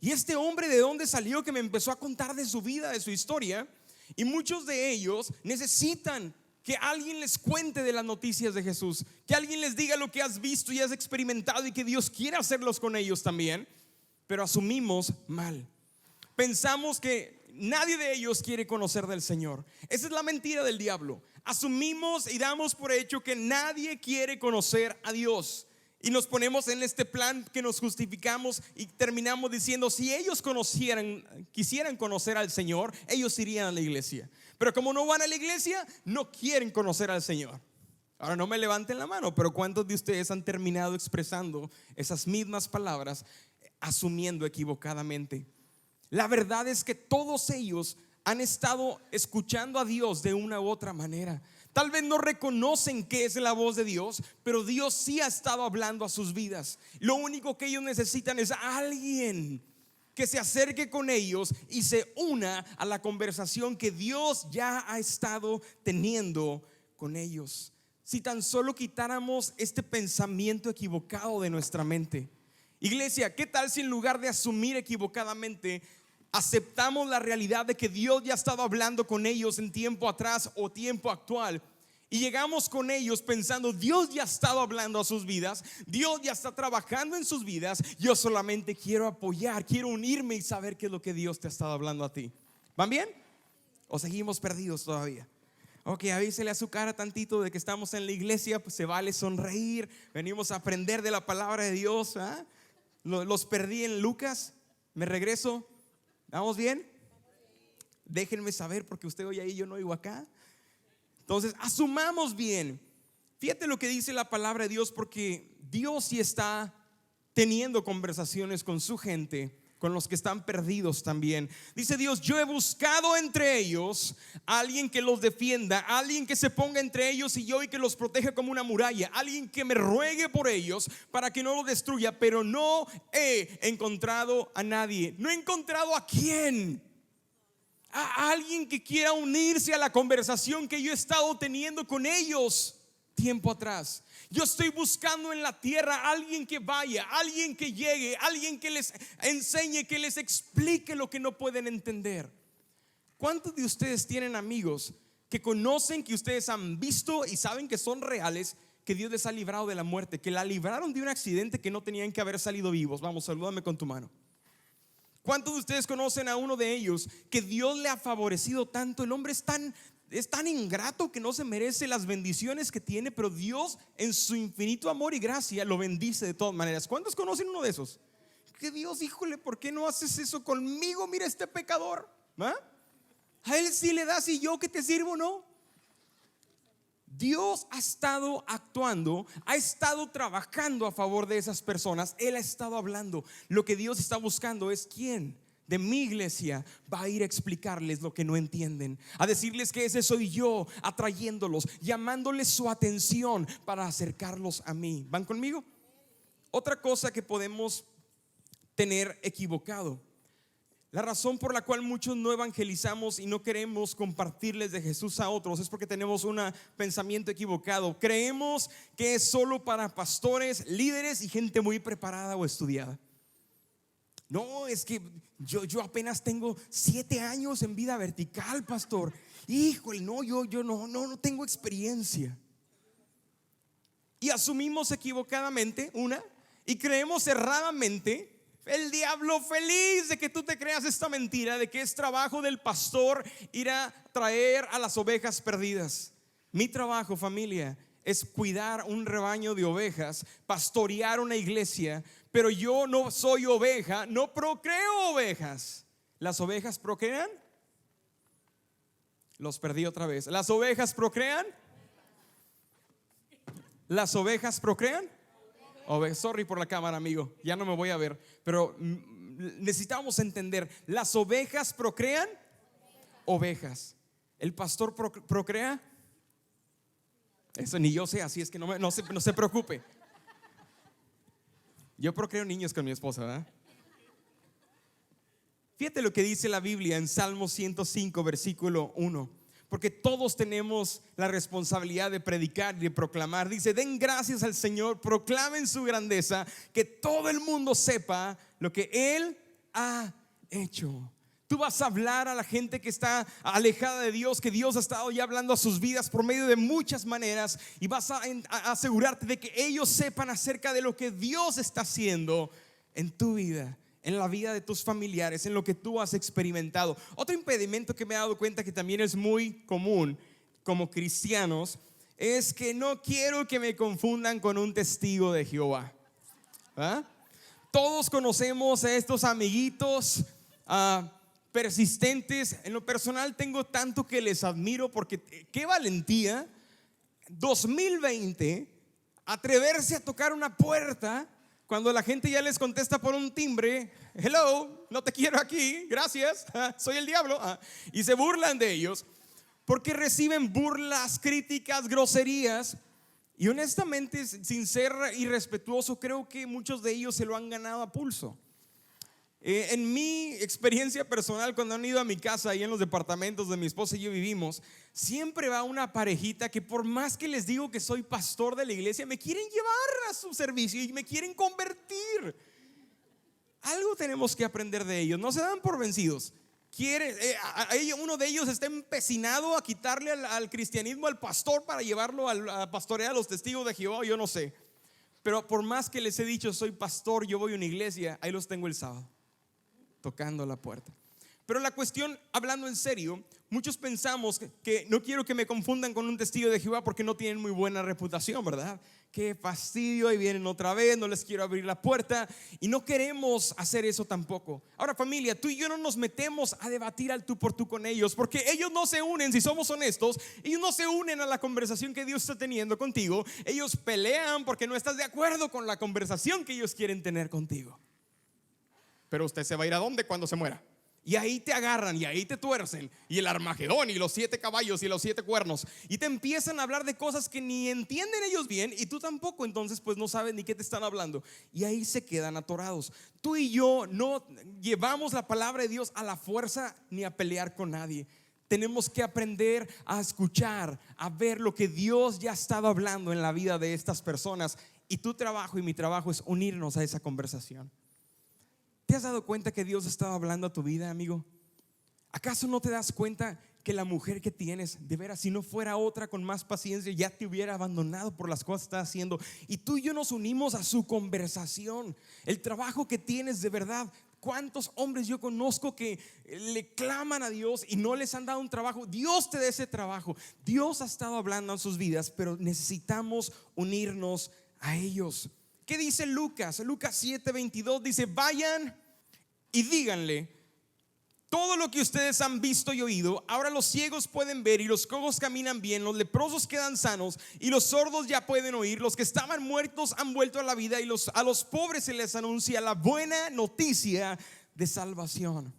¿Y este hombre de dónde salió que me empezó a contar de su vida, de su historia? Y muchos de ellos necesitan que alguien les cuente de las noticias de Jesús, que alguien les diga lo que has visto y has experimentado, y que Dios quiere hacerlos con ellos también. Pero asumimos mal. Pensamos que nadie de ellos quiere conocer del Señor. Esa es la mentira del diablo. Asumimos y damos por hecho que nadie quiere conocer a Dios, y nos ponemos en este plan que nos justificamos y terminamos diciendo, si ellos quisieran conocer al Señor, ellos irían a la iglesia. Pero como no van a la iglesia, no quieren conocer al Señor. Ahora no me levanten la mano, pero ¿cuántos de ustedes han terminado expresando esas mismas palabras asumiendo equivocadamente. La verdad es que todos ellos han estado escuchando a Dios de una u otra manera. Tal vez no reconocen que es la voz de Dios, pero Dios sí ha estado hablando a sus vidas. Lo único que ellos necesitan es alguien que se acerque con ellos y se una a la conversación que Dios ya ha estado teniendo con ellos. Si tan solo quitáramos este pensamiento equivocado de nuestra mente. Iglesia, ¿qué tal si en lugar de asumir equivocadamente aceptamos la realidad de que Dios ya ha estado hablando con ellos en tiempo atrás o tiempo actual? Y llegamos con ellos pensando, Dios ya ha estado hablando a sus vidas, Dios ya está trabajando en sus vidas. Yo solamente quiero apoyar, quiero unirme y saber qué es lo que Dios te ha estado hablando a ti. ¿Van bien? ¿O seguimos perdidos todavía? Ok, avísele a su cara tantito de que estamos en la iglesia, pues se vale sonreír. Venimos a aprender de la palabra de Dios. ¿Ah? Los perdí en Lucas, me regreso. ¿Vamos bien? Déjenme saber porque usted oye ahí, yo no oigo acá. Entonces, asumamos bien. Fíjate lo que dice la palabra de Dios, porque Dios sí está teniendo conversaciones con su gente, con los que están perdidos también. Dice Dios, yo he buscado entre ellos a alguien que los defienda, a alguien que se ponga entre ellos y yo y que los proteja como una muralla, alguien que me ruegue por ellos para que no los destruya, pero no he encontrado a nadie. No he encontrado a quién. A alguien que quiera unirse a la conversación que yo he estado teniendo con ellos tiempo atrás. Yo estoy buscando en la tierra a alguien que vaya, alguien que llegue, alguien que les enseñe, que les explique lo que no pueden entender. ¿Cuántos de ustedes tienen amigos que conocen, que ustedes han visto y saben que son reales, que Dios les ha librado de la muerte, que la libraron de un accidente que no tenían que haber salido vivos? Vamos, salúdame con tu mano. ¿Cuántos de ustedes conocen a uno de ellos que Dios le ha favorecido tanto? El hombre es tan ingrato que no se merece las bendiciones que tiene, pero Dios en su infinito amor y gracia lo bendice de todas maneras. ¿Cuántos conocen uno de esos? Que Dios, híjole, ¿por qué no haces eso conmigo? Mira este pecador. ¿Ah? A él sí le das y yo que te sirvo, ¿no? Dios ha estado actuando, ha estado trabajando a favor de esas personas. Él ha estado hablando. Lo que Dios está buscando es quién de mi iglesia va a ir a explicarles lo que no entienden, a decirles que ese soy yo, atrayéndolos, llamándoles su atención para acercarlos a mí. ¿Van conmigo? Otra cosa que podemos tener equivocado, la razón por la cual muchos no evangelizamos y no queremos compartirles de Jesús a otros es porque tenemos un pensamiento equivocado. Creemos que es solo para pastores, líderes y gente muy preparada o estudiada. No, es que yo apenas tengo 7 años en vida vertical, pastor. Híjole, no, yo no tengo experiencia. Y asumimos equivocadamente y creemos erradamente. El diablo feliz de que tú te creas esta mentira de que es trabajo del pastor ir a traer a las ovejas perdidas. Mi trabajo, familia, es cuidar un rebaño de ovejas, pastorear una iglesia, pero yo no soy oveja, no procreo ovejas. ¿Las ovejas procrean? Los perdí otra vez. ¿Las ovejas procrean? ¿Las ovejas procrean? Sorry por la cámara, amigo, ya no me voy a ver, pero necesitamos entender, ¿las ovejas procrean? Ovejas. ¿El pastor procrea? Eso ni yo sé, así es que no se preocupe. Yo procreo niños con mi esposa, ¿verdad? Fíjate lo que dice la Biblia en Salmo 105 versículo 1. Porque todos tenemos la responsabilidad de predicar y de proclamar. Dice, den gracias al Señor, proclamen su grandeza, que todo el mundo sepa lo que Él ha hecho. Tú vas a hablar a la gente que está alejada de Dios, que Dios ha estado ya hablando a sus vidas por medio de muchas maneras, y vas a asegurarte de que ellos sepan acerca de lo que Dios está haciendo en tu vida, en la vida de tus familiares, en lo que tú has experimentado. Otro impedimento que me he dado cuenta que también es muy común como cristianos es que no quiero que me confundan con un testigo de Jehová. ¿Ah? Todos conocemos a estos amiguitos persistentes. En lo personal tengo tanto que les admiro, porque qué valentía 2020 atreverse a tocar una puerta cuando la gente ya les contesta por un timbre, hello, no te quiero aquí, gracias, soy el diablo, y se burlan de ellos porque reciben burlas, críticas, groserías. Y honestamente, sin ser irrespetuoso, creo que muchos de ellos se lo han ganado a pulso. En mi experiencia personal, cuando han ido a mi casa, ahí en los departamentos de mi esposa y yo vivimos, siempre va una parejita que por más que les digo que soy pastor de la iglesia, me quieren llevar a su servicio y me quieren convertir. Algo tenemos que aprender de ellos, no se dan por vencidos. Uno de ellos está empecinado a quitarle al cristianismo al pastor para llevarlo a pastorear a los testigos de Jehová, yo no sé. Pero por más que les he dicho soy pastor, yo voy a una iglesia, ahí los tengo el sábado tocando la puerta. Pero la cuestión, hablando en serio, muchos pensamos que no quiero que me confundan con un testigo de Jehová porque no tienen muy buena reputación, ¿verdad? Qué fastidio, y vienen otra vez, no les quiero abrir la puerta. Y no queremos hacer eso tampoco. Ahora, familia, tú y yo no nos metemos a debatir al tú por tú con ellos, porque ellos no se unen, si somos honestos, ellos no se unen a la conversación que Dios está teniendo contigo. Ellos pelean porque no estás de acuerdo con la conversación que ellos quieren tener contigo. Pero usted se va a ir ¿a dónde cuando se muera? Y ahí te agarran y ahí te tuercen, y el Armagedón y los 7 caballos y los 7 cuernos, y te empiezan a hablar de cosas que ni entienden ellos bien y tú tampoco, entonces pues no sabes ni qué te están hablando, y ahí se quedan atorados. Tú y yo no llevamos la palabra de Dios a la fuerza ni a pelear con nadie. Tenemos que aprender a escuchar, a ver lo que Dios ya ha estado hablando en la vida de estas personas, y tu trabajo y mi trabajo es unirnos a esa conversación. ¿Te has dado cuenta que Dios ha estado hablando a tu vida, amigo? ¿Acaso no te das cuenta que la mujer que tienes, de veras, si no fuera otra con más paciencia, ya te hubiera abandonado por las cosas que estás haciendo? Y tú y yo nos unimos a su conversación. El trabajo que tienes, de verdad, ¿cuántos hombres yo conozco que le claman a Dios y no les han dado un trabajo? Dios te da ese trabajo. Dios ha estado hablando en sus vidas, pero necesitamos unirnos a ellos. ¿Qué dice Lucas? Lucas 7:22 dice: vayan y díganle todo lo que ustedes han visto y oído. Ahora los ciegos pueden ver y los cojos caminan bien, los leprosos quedan sanos y los sordos ya pueden oír. Los que estaban muertos han vuelto a la vida y a los pobres se les anuncia la buena noticia de salvación.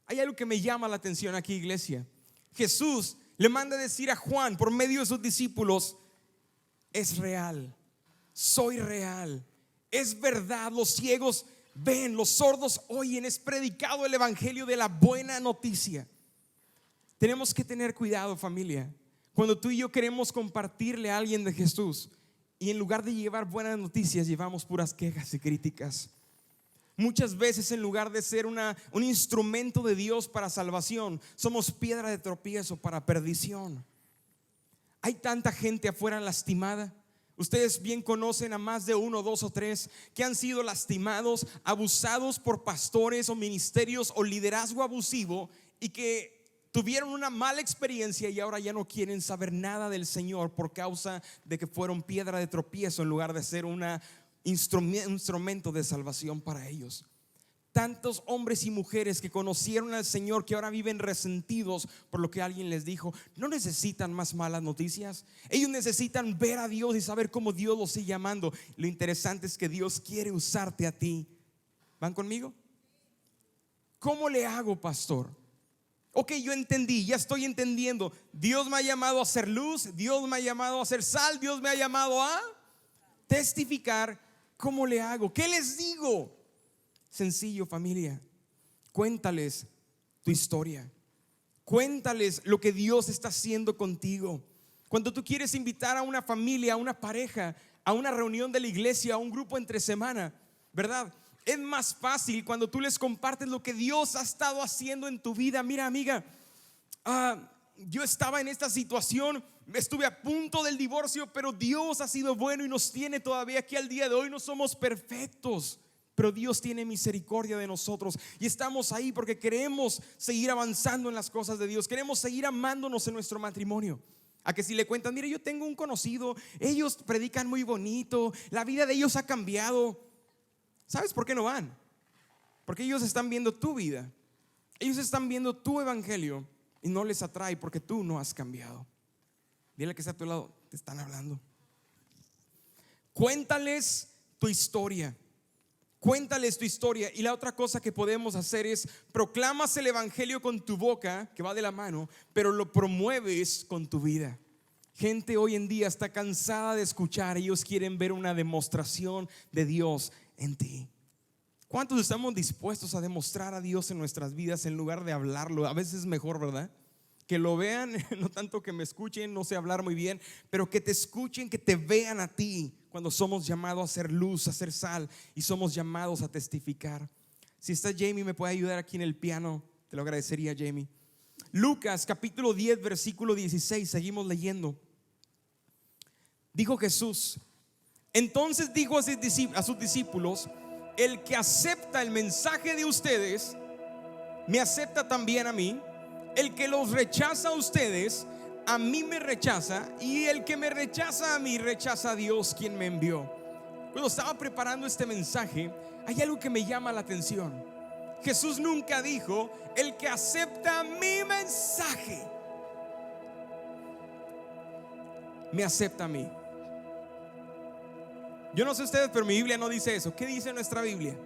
Hay algo que me llama la atención aquí, iglesia. Jesús le manda a decir a Juan por medio de sus discípulos: es real, soy real, es verdad. Los ciegos ven, los sordos oyen, es predicado el evangelio de la buena noticia. Tenemos que tener cuidado, familia, cuando tú y yo queremos compartirle a alguien de Jesús y en lugar de llevar buenas noticias llevamos puras quejas y críticas. Muchas veces, en lugar de ser un instrumento de Dios para salvación, somos piedra de tropiezo para perdición. Hay tanta gente afuera lastimada. Ustedes bien conocen a más de 1, 2 o 3 que han sido lastimados, abusados por pastores o ministerios o liderazgo abusivo, y que tuvieron una mala experiencia y ahora ya no quieren saber nada del Señor por causa de que fueron piedra de tropiezo en lugar de ser un instrumento de salvación para ellos. Tantos hombres y mujeres que conocieron al Señor que ahora viven resentidos por lo que alguien les dijo. No necesitan más malas noticias. Ellos necesitan ver a Dios y saber cómo Dios los sigue amando. Lo interesante es que Dios quiere usarte a ti. ¿Van conmigo? ¿Cómo le hago, pastor? Ok, yo entendí, ya estoy entendiendo. Dios me ha llamado a ser luz, Dios me ha llamado a ser sal, Dios me ha llamado a testificar. ¿Cómo le hago? ¿Qué les digo? Sencillo, familia. Cuéntales tu historia. Cuéntales lo que Dios está haciendo contigo. Cuando tú quieres invitar a una familia, a una pareja, a una reunión de la iglesia, a un grupo entre semana, ¿verdad? Es más fácil cuando tú les compartes lo que Dios ha estado haciendo en tu vida. Mira, amiga, yo estaba en esta situación, estuve a punto del divorcio, pero Dios ha sido bueno y nos tiene todavía aquí al día de hoy. No somos perfectos, pero Dios tiene misericordia de nosotros y estamos ahí porque queremos seguir avanzando en las cosas de Dios. Queremos seguir amándonos en nuestro matrimonio. A que si le cuentan: mire, yo tengo un conocido, ellos predican muy bonito, la vida de ellos ha cambiado. ¿Sabes por qué no van? Porque ellos están viendo tu vida, ellos están viendo tu evangelio y no les atrae porque tú no has cambiado. Dile que está a tu lado: te están hablando. Cuéntales tu historia. Cuéntales tu historia. Y la otra cosa que podemos hacer es proclamas el evangelio con tu boca, que va de la mano, pero lo promueves con tu vida. Gente hoy en día está cansada de escuchar. Ellos quieren ver una demostración de Dios en ti. ¿Cuántos estamos dispuestos a demostrar a Dios en nuestras vidas en lugar de hablarlo? A veces es mejor, ¿verdad? Que lo vean, no tanto que me escuchen, no sé hablar muy bien, pero que te escuchen, que te vean a ti cuando somos llamados a ser luz, a ser sal y somos llamados a testificar. Si está Jamie, me puede ayudar aquí en el piano, te lo agradecería, Jamie. Lucas capítulo 10 versículo 16, seguimos leyendo. Dijo Jesús, entonces dijo a sus discípulos: el que acepta el mensaje de ustedes, me acepta también a mí. El que los rechaza a ustedes, a mí me rechaza. Y el que me rechaza a mí, rechaza a Dios quien me envió. Cuando estaba preparando este mensaje, hay algo que me llama la atención. Jesús nunca dijo: el que acepta mi mensaje, me acepta a mí. Yo no sé ustedes, pero mi Biblia no dice eso. ¿Qué dice nuestra Biblia?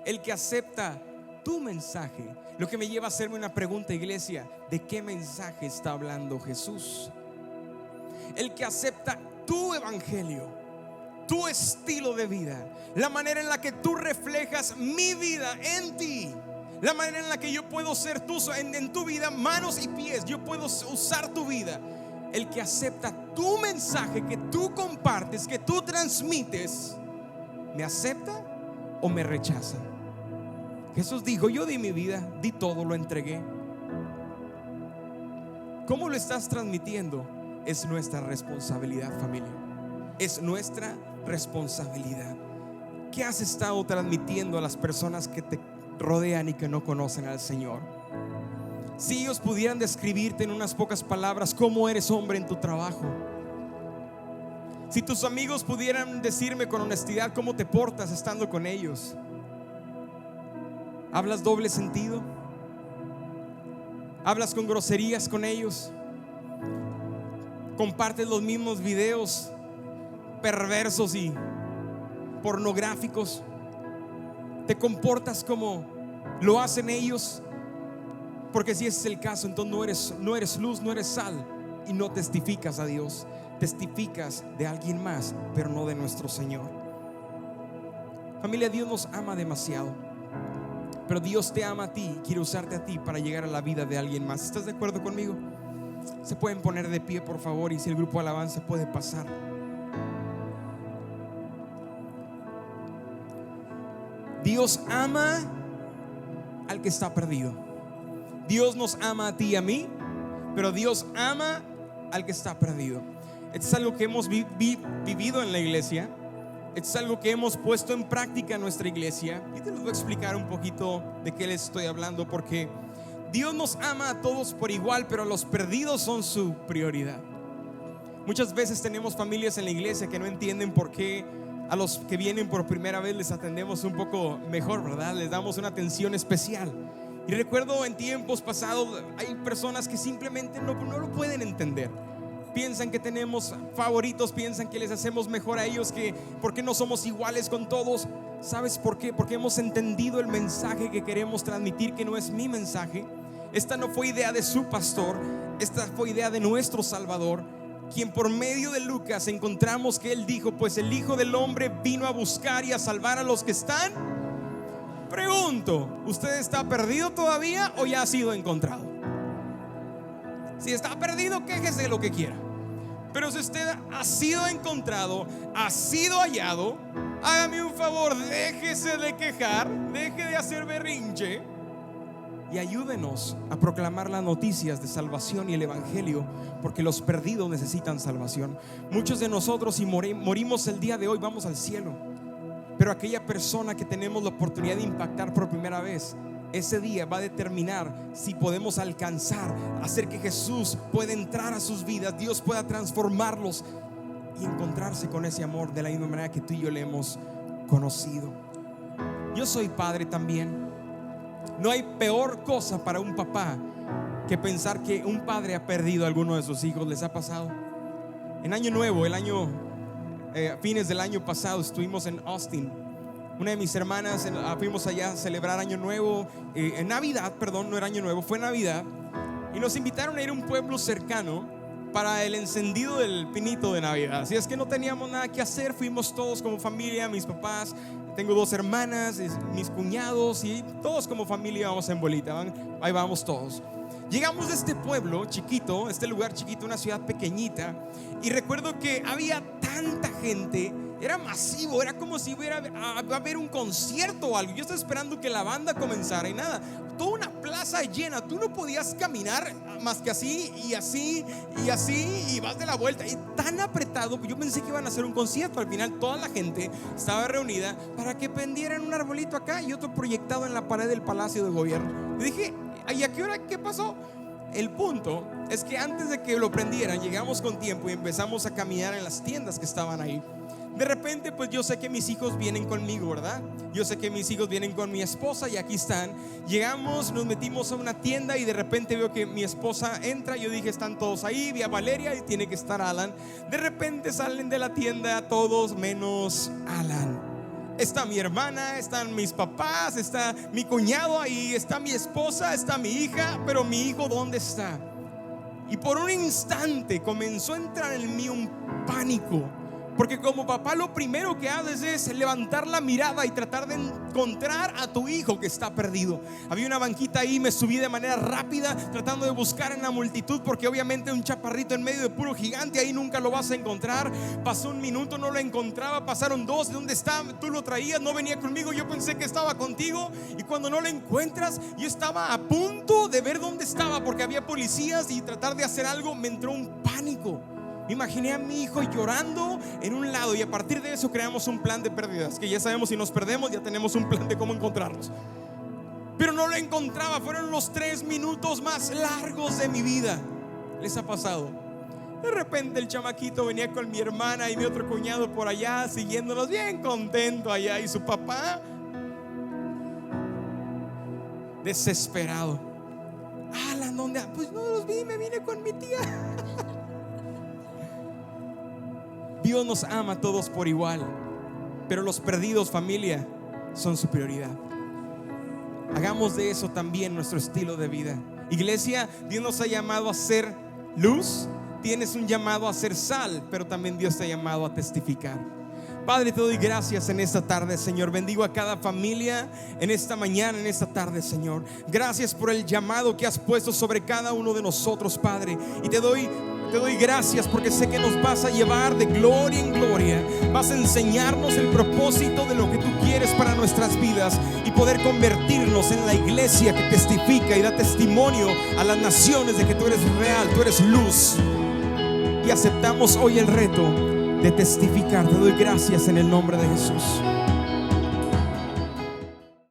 El que acepta tu mensaje. Lo que me lleva a hacerme una pregunta, iglesia: ¿de qué mensaje está hablando Jesús? El que acepta tu evangelio, tu estilo de vida, la manera en la que tú reflejas mi vida en ti, la manera en la que yo puedo ser en tu vida, manos y pies, yo puedo usar tu vida. El que acepta tu mensaje que tú compartes, que tú transmites, ¿me acepta o me rechaza? Jesús dijo: yo di mi vida, di todo, lo entregué. ¿Cómo lo estás transmitiendo? Es nuestra responsabilidad, familia. Es nuestra responsabilidad. ¿Qué has estado transmitiendo a las personas que te rodean y que no conocen al Señor? Si ellos pudieran describirte en unas pocas palabras cómo eres hombre en tu trabajo, si tus amigos pudieran decirme con honestidad cómo te portas estando con ellos, ¿hablas doble sentido? ¿Hablas con groserías con ellos? ¿Compartes los mismos videos perversos y pornográficos? ¿Te comportas como lo hacen ellos? Porque si ese es el caso, entonces no eres luz, no eres sal y no testificas a Dios. Testificas de alguien más, pero no de nuestro Señor. Familia, Dios nos ama demasiado, pero Dios te ama a ti y quiere usarte a ti para llegar a la vida de alguien más. ¿Estás de acuerdo conmigo? Se pueden poner de pie, por favor, y si el grupo de alabanza puede pasar. Dios ama al que está perdido. Dios nos ama a ti y a mí, pero Dios ama al que está perdido. Esto es algo que hemos vivido en la iglesia. Esto es algo que hemos puesto en práctica en nuestra iglesia. Y te lo voy a explicar un poquito de qué les estoy hablando, porque Dios nos ama a todos por igual, pero los perdidos son su prioridad. Muchas veces tenemos familias en la iglesia que no entienden por qué a los que vienen por primera vez les atendemos un poco mejor, ¿verdad? Les damos una atención especial. Y recuerdo en tiempos pasados, hay personas que simplemente no lo pueden entender. Piensan que tenemos favoritos, piensan que les hacemos mejor a ellos, que porque no somos iguales con todos. ¿Sabes por qué? Porque hemos entendido el mensaje que queremos transmitir, que no es mi mensaje. Esta no fue idea de su pastor, esta fue idea de nuestro Salvador, quien por medio de Lucas encontramos que él dijo: pues el Hijo del Hombre vino a buscar y a salvar a los que están. Pregunto, ¿usted está perdido todavía o ya ha sido encontrado? Si está perdido, quéjese de lo que quiera. Pero si usted ha sido encontrado, ha sido hallado, hágame un favor, déjese de quejar, deje de hacer berrinche y ayúdenos a proclamar las noticias de salvación y el evangelio, porque los perdidos necesitan salvación. Muchos de nosotros, si morimos el día de hoy, vamos al cielo, pero aquella persona que tenemos la oportunidad de impactar por primera vez, ese día va a determinar si podemos alcanzar, hacer que Jesús pueda entrar a sus vidas, Dios pueda transformarlos y encontrarse con ese amor de la misma manera que tú y yo le hemos conocido. Yo soy padre también. No hay peor cosa para un papá que pensar que un padre ha perdido a alguno de sus hijos. ¿Les ha pasado? En Año Nuevo, el año fines del año pasado estuvimos en Austin. Una de mis hermanas, fuimos allá a celebrar Año Nuevo, en Navidad, perdón, no era Año Nuevo, fue Navidad. Y nos invitaron a ir a un pueblo cercano para el encendido del pinito de Navidad. Así es que no teníamos nada que hacer, fuimos todos como familia, mis papás, tengo 2 hermanas, mis cuñados, y todos como familia vamos en bolita, ahí vamos todos. Llegamos a este pueblo chiquito, este lugar chiquito, una ciudad pequeñita, y recuerdo que había tanta gente, era masivo, era como si iba a haber un concierto o algo. Yo estaba esperando que la banda comenzara y nada, toda una plaza llena, tú no podías caminar más que así y así y así, y vas de la vuelta, y tan apretado que yo pensé que iban a hacer un concierto. Al final toda la gente estaba reunida para que pendieran un arbolito acá y otro proyectado en la pared del Palacio de Gobierno. Y dije, ¿y a qué hora? ¿Qué pasó? El punto es que antes de que lo prendieran, llegamos con tiempo y empezamos a caminar en las tiendas que estaban ahí. De repente, pues yo sé que mis hijos vienen conmigo, ¿verdad? Yo sé que mis hijos vienen con mi esposa y aquí están. Llegamos, nos metimos a una tienda y de repente veo que mi esposa entra. Yo dije, están todos ahí, vi a Valeria y tiene que estar Alan. De repente salen de la tienda todos menos Alan. Está mi hermana, están mis papás, está mi cuñado ahí, está mi esposa, está mi hija, pero mi hijo, ¿dónde está? Y por un instante comenzó a entrar en mí un pánico. Porque como papá lo primero que haces es levantar la mirada y tratar de encontrar a tu hijo que está perdido. Había una banquita ahí, me subí de manera rápida tratando de buscar en la multitud, porque obviamente un chaparrito en medio de puro gigante ahí nunca lo vas a encontrar. Pasó un minuto, no lo encontraba, pasaron 2, ¿dónde está? Tú lo traías, no venía conmigo, yo pensé que estaba contigo. Y cuando no lo encuentras, yo estaba a punto de ver dónde estaba, porque había policías, y tratar de hacer algo me entró un pánico. Imaginé a mi hijo llorando en un lado, y a partir de eso creamos un plan de pérdidas, que ya sabemos, si nos perdemos ya tenemos un plan de cómo encontrarnos. Pero no lo encontraba. Fueron los 3 minutos más largos de mi vida. ¿Les ha pasado? De repente el chamaquito venía con mi hermana y mi otro cuñado por allá, siguiéndonos bien contento allá, y su papá desesperado. Alan, ¿dónde? Pues no los vi, me vine con mi tía. Dios nos ama a todos por igual, pero los perdidos, familia, son su prioridad. Hagamos de eso también nuestro estilo de vida. Iglesia, Dios nos ha llamado a ser luz. Tienes un llamado a ser sal, pero también Dios te ha llamado a testificar. Padre, te doy gracias en esta tarde, Señor. Bendigo a cada familia en esta mañana, en esta tarde, Señor. Gracias por el llamado que has puesto sobre cada uno de nosotros, Padre. Y te doy gracias porque sé que nos vas a llevar de gloria en gloria. Vas a enseñarnos el propósito de lo que tú quieres para nuestras vidas, y poder convertirnos en la iglesia que testifica y da testimonio a las naciones de que tú eres real, tú eres luz. Y aceptamos hoy el reto de testificar. Te doy gracias en el nombre de Jesús.